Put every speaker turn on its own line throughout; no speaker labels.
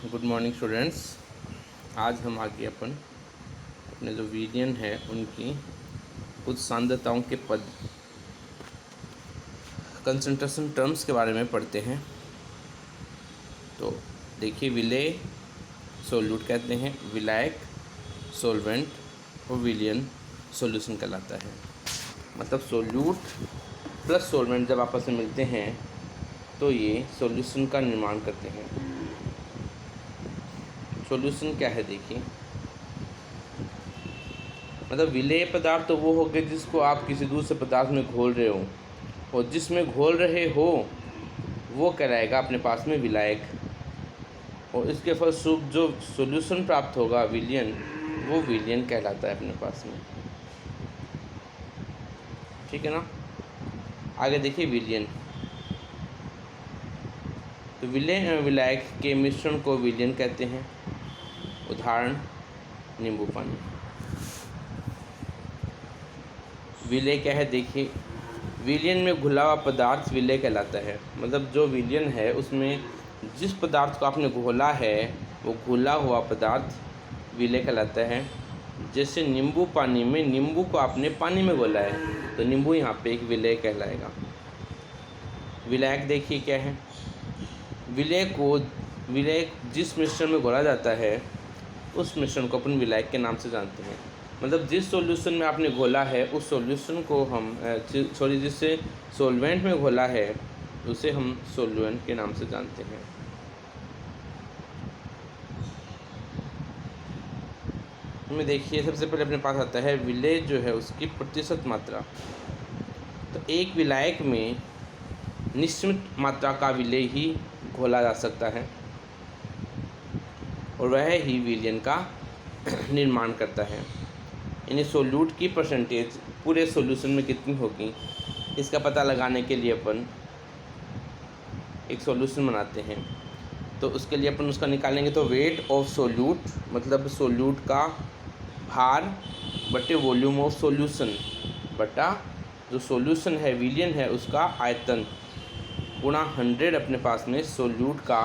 Good morning students. आज हम आगे अपने जो विलियन है उनकी कुछ सांद्रताओं के पद कंसंट्रेशन टर्म्स के बारे में पढ़ते हैं। तो देखिए, विलेय सोल्यूट कहते हैं, विलायक सॉल्वेंट और विलियन सॉल्यूशन कहलाता है। मतलब सोल्यूट प्लस सॉल्वेंट जब आपस में मिलते हैं तो ये सॉल्यूशन का निर्माण करते हैं। सॉल्यूशन क्या है देखिए, मतलब विलेय पदार्थ तो वो हो गए जिसको आप किसी दूसरे पदार्थ में घोल रहे हो, और जिसमें घोल रहे हो वो कहलाएगा अपने पास में विलायक, और इसके फलस्वरूप जो सॉल्यूशन प्राप्त होगा विलियन, वो विलियन कहलाता है अपने पास में। ठीक है ना। आगे देखिए विलियन। तो विलेय और विलायक के मिश्रण को विलियन कहते हैं। उदाहरण नींबू पानी। विलेय क्या है देखिए, विलियन में घुला हुआ पदार्थ विलेय कहलाता है। मतलब जो विलियन है उसमें जिस पदार्थ को आपने घोला है वो घुला हुआ पदार्थ विलेय कहलाता है। जैसे नींबू पानी में नींबू को आपने पानी में घोला है तो नींबू यहाँ पे एक विलेय कहलाएगा। विलायक देखिए क्या है, विलेय जिस मिश्रण में घोला जाता है उस मिश्रण को अपन विलायक के नाम से जानते हैं। मतलब जिस सॉल्यूशन में आपने घोला है उस सॉल्यूशन को हम जिससे सॉल्वेंट में घोला है उसे हम सॉल्वेंट के नाम से जानते हैं। में देखिए, सबसे पहले अपने पास आता है विलेय जो है उसकी प्रतिशत मात्रा। तो एक विलायक में निश्चित मात्रा का विलेय ही घोला जा सकता है और वह ही विलियन का निर्माण करता है। यानी सोल्यूट की परसेंटेज पूरे सॉल्यूशन में कितनी होगी, इसका पता लगाने के लिए अपन एक सॉल्यूशन बनाते हैं। तो उसके लिए अपन उसका निकालेंगे। तो वेट ऑफ सोल्यूट मतलब सोल्यूट का भार बटे वॉल्यूम ऑफ सॉल्यूशन बटा जो सॉल्यूशन है विलियन है उसका आयतन गुणा 100 अपने पास में सोल्यूट का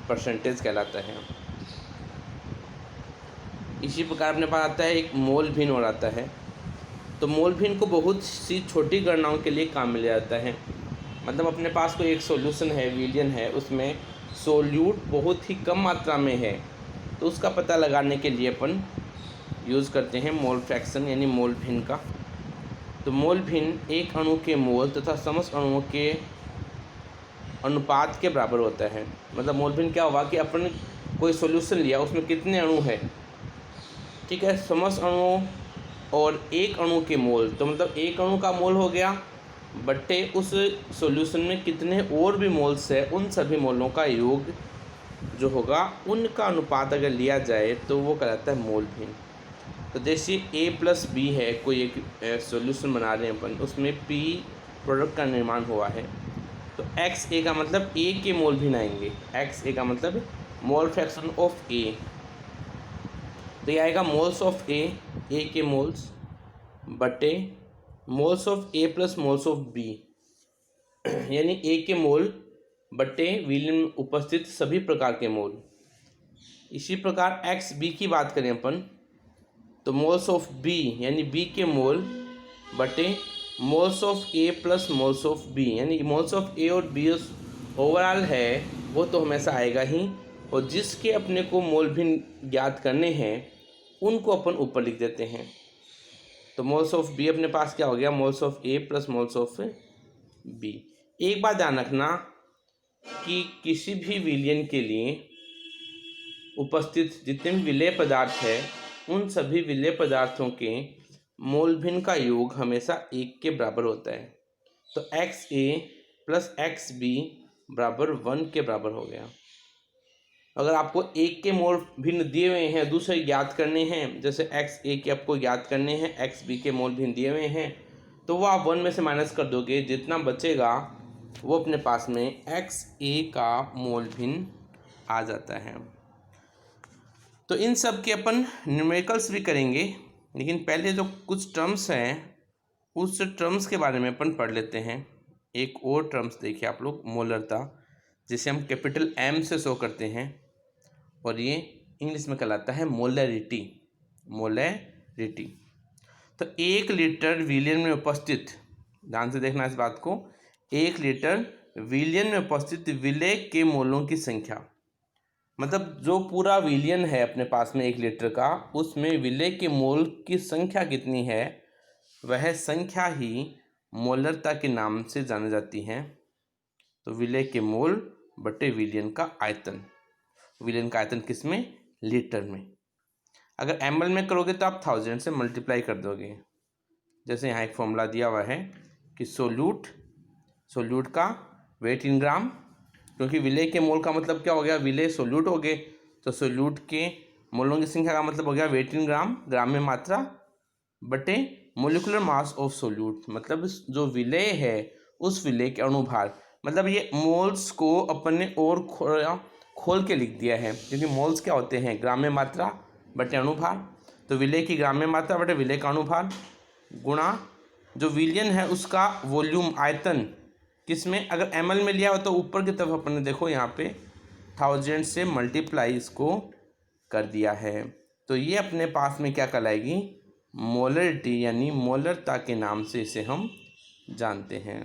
परसेंटेज कहलाता है। इसी प्रकार अपने पास आता है एक मोल भिन्न और आता है। तो मोल भिन्न को बहुत सी छोटी गणनाओं के लिए काम में लिया जाता है। मतलब अपने पास कोई एक सॉल्यूशन है विलियन है, उसमें सोल्यूट बहुत ही कम मात्रा में है, तो उसका पता लगाने के लिए अपन यूज़ करते हैं मोल फ्रैक्शन यानी मोल भिन्न का। तो मोल भिन्न एक अणु के मोल तथा समस्त अणुओं के अनुपात के बराबर होता है। मतलब मोल भिन्न क्या हुआ कि अपन कोई सॉल्यूशन लिया, उसमें कितने अणु है, ठीक है, समस्त अणुओं और एक अणु के मोल, तो मतलब एक अणु का मोल हो गया बट्टे उस सॉल्यूशन में कितने और भी मोल्स है, उन सभी मोलों का योग जो होगा उनका अनुपात अगर लिया जाए तो वो कहलाता है मोल भिन्न। तो जैसे A प्लस बी है, कोई एक सॉल्यूशन बना रहे हैं अपन, उसमें P प्रोडक्ट का निर्माण हुआ है, तो एक्स ए का मतलब A के मोल भिन्न आएंगे। एक्स ए का मतलब मोल फ्रैक्शन ऑफ A, तो ये आएगा मोल्स ऑफ ए के मोल्स बटे moles of A plus moles of B, यानी ए के मोल बटे विलियन में उपस्थित सभी प्रकार के मोल। इसी प्रकार एक्स बी की बात करें अपन, तो मोल्स ऑफ बी यानी बी के मोल बटे moles of A plus moles of B, यानी मोल्स ऑफ ए और बी ओवरऑल है वो तो हमेशा आएगा ही, और जिसके अपने को मोल भिन्न ज्ञात करने हैं उनको अपन ऊपर लिख देते हैं। तो मोल्स ऑफ बी अपने पास क्या हो गया, moles of A plus moles of B. एक बात ध्यान रखना कि किसी भी विलियन के लिए उपस्थित जितने भी विलेय पदार्थ है उन सभी विलेय पदार्थों के मोल भिन्न का योग हमेशा 1 के बराबर होता है। तो एक्स ए प्लस एक्स बी बराबर 1 के बराबर हो गया। अगर आपको 1 के मोल भिन्न दिए हुए हैं, दूसरे ज्ञात करने हैं, जैसे एक्स ए के आपको ज्ञात करने हैं, एक्स बी के मोल भिन्न दिए हुए हैं, तो वो आप 1 में से माइनस कर दोगे, जितना बचेगा वो अपने पास में एक्स ए का मोल भिन्न आ जाता है। तो इन सब के अपन न्यूमेरिकल्स भी करेंगे, लेकिन पहले जो कुछ टर्म्स हैं उस टर्म्स के बारे में अपन पढ़ लेते हैं। एक और टर्म्स देखिए आप लोग, मोलरता, जिसे हम कैपिटल एम से शो करते हैं, और ये इंग्लिश में कहलाता है मोलरिटी। मोलरिटी। तो 1 लीटर विलियन में उपस्थित, ध्यान से देखना इस बात को, 1 लीटर विलियन में उपस्थित विलेय के मोलों की संख्या, मतलब जो पूरा विलियन है अपने पास में 1 लीटर का, उसमें विलेय के मोल की संख्या कितनी है, वह संख्या ही मोलरता के नाम से जानी जाती है। तो विलेय के मोल बटे विलियन का आयतन। विलियन का आयतन किस में? लीटर में। अगर ml में करोगे तो आप 1000 से मल्टीप्लाई कर दोगे। जैसे यहाँ एक फॉर्मूला दिया हुआ है कि सोल्यूट का वेट इन ग्राम, क्योंकि विलेय के मोल का मतलब क्या हो गया, विलेय सोल्यूट हो गए, तो सोल्यूट के मोलों की संख्या का मतलब हो गया वेट इन ग्राम, ग्राम में मात्रा, बटे मोलिकुलर मास ऑफ सोल्यूट, मतलब जो विलेय है उस विलेय के अणुभार। मतलब ये मोल्स को अपने और खोल के लिख दिया है, क्योंकि मोल्स क्या होते हैं, ग्राम में मात्रा बटे अणुभार। तो विलेय की ग्राम में मात्रा बटे विलेय का अणुभार गुणा जो विलियन है उसका वॉल्यूम आयतन, किसमें, अगर ml में लिया हो तो ऊपर की तरफ अपने देखो यहाँ पे 1000 से मल्टीप्लाई इसको कर दिया है। तो ये अपने पास में क्या कहलाएगी, मोलरिटी, यानी मोलरता के नाम से इसे हम जानते हैं।